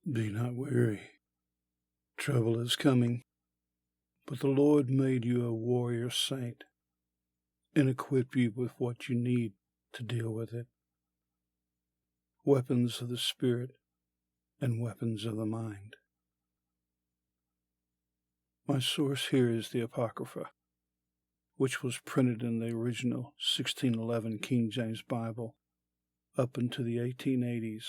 Be not weary. Trouble is coming, but the Lord made you a warrior saint and equipped you with what you need to deal with it. Weapons of the Spirit and weapons of the mind. My source here is the Apocrypha, which was printed in the original 1611 King James Bible up into the 1880s.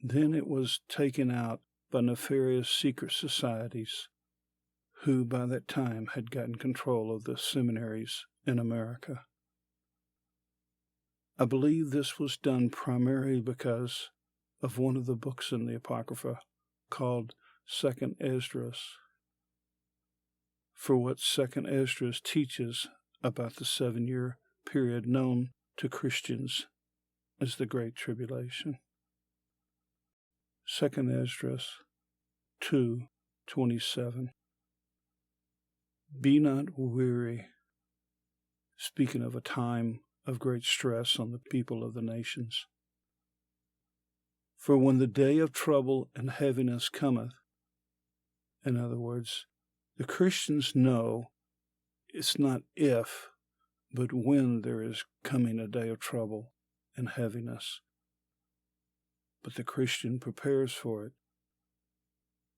Then it was taken out by nefarious secret societies who by that time had gotten control of the seminaries in America. I believe this was done primarily because of one of the books in the Apocrypha called 2nd Esdras. For what 2nd Esdras teaches about the 7-year period known to Christians as the Great Tribulation. 2nd Esdras 2:27. Be not weary, speaking of a time of great stress on the people of the nations. For when the day of trouble and heaviness cometh, in other words, the Christians know it's not if, but when there is coming a day of trouble and heaviness. But the Christian prepares for it.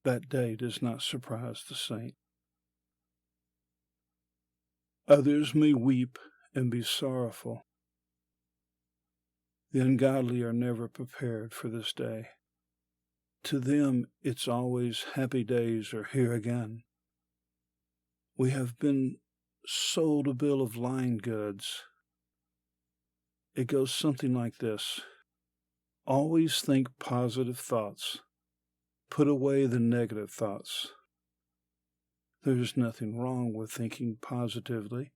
That day does not surprise the saint. Others may weep and be sorrowful. The ungodly are never prepared for this day. To them, it's always happy days or here again. We have been sold a bill of line goods. It goes something like this. Always think positive thoughts. Put away the negative thoughts. There's nothing wrong with thinking positively.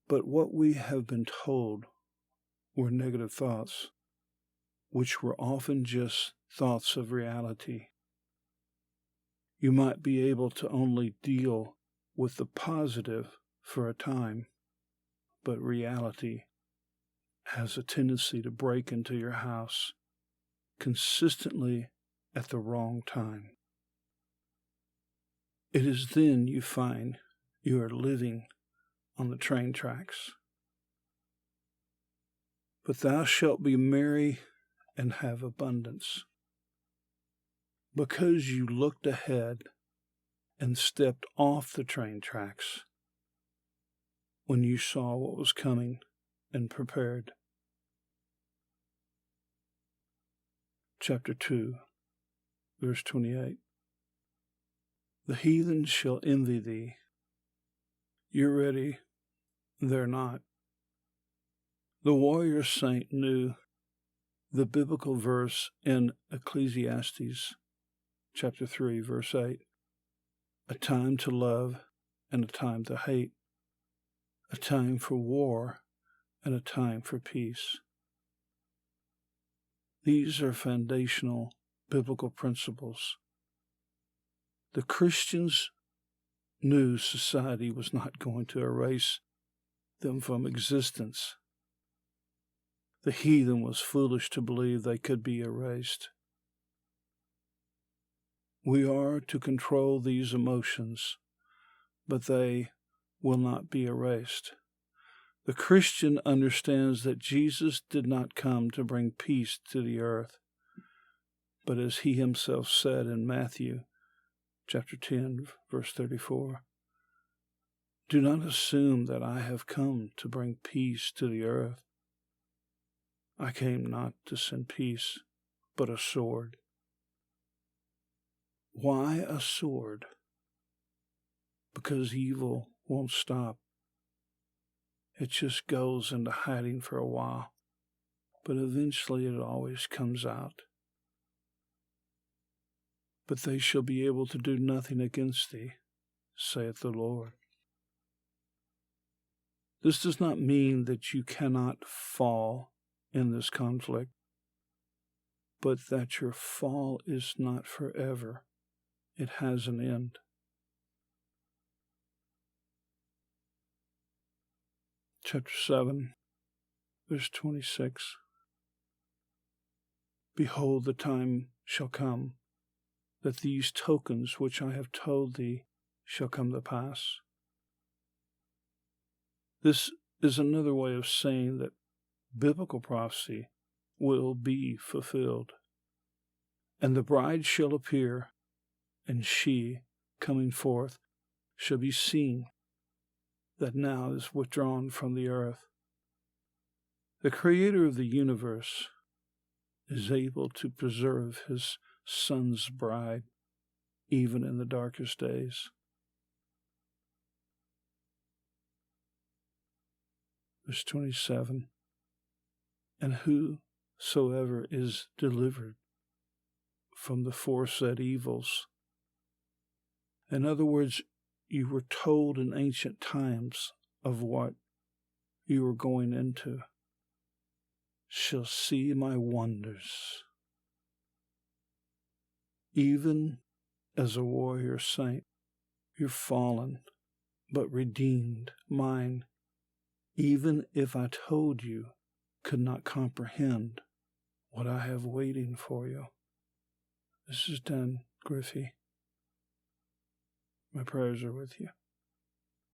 But what we have been told were negative thoughts, which were often just thoughts of reality. You might be able to only deal with the positive for a time, but reality has a tendency to break into your house consistently at the wrong time. It is then you find you are living on the train tracks. But thou shalt be merry and have abundance, because you looked ahead and stepped off the train tracks when you saw what was coming and prepared. Chapter 2, verse 28. The heathen shall envy thee. You're ready, they're not. The warrior saint knew the biblical verse in Ecclesiastes, chapter 3, verse 8. A time to love and a time to hate. A time for war and a time for peace. These are foundational biblical principles. The Christians knew society was not going to erase them from existence. The heathen was foolish to believe they could be erased. We are to control these emotions, but they will not be erased. The Christian understands that Jesus did not come to bring peace to the earth, but as he himself said in Matthew chapter 10, verse 34, do not assume that I have come to bring peace to the earth. I came not to send peace, but a sword. Why a sword? Because evil won't stop. It just goes into hiding for a while, but eventually it always comes out. But they shall be able to do nothing against thee, saith the Lord. This does not mean that you cannot fall in this conflict, but that your fall is not forever. It has an end. Chapter 7, verse 26. Behold, the time shall come, that these tokens which I have told thee shall come to pass. This is another way of saying that biblical prophecy will be fulfilled. And the bride shall appear, and she, coming forth, shall be seen, that now is withdrawn from the earth. The Creator of the universe is able to preserve his Son's bride, even in the darkest days. Verse 27, and whosoever is delivered from the foresaid evils. In other words, you were told in ancient times of what you were going into, shall see my wonders. Even as a warrior saint, you're fallen, but redeemed, mine. Even if I told you, could not comprehend what I have waiting for you. This is Bertran Griffey. My prayers are with you.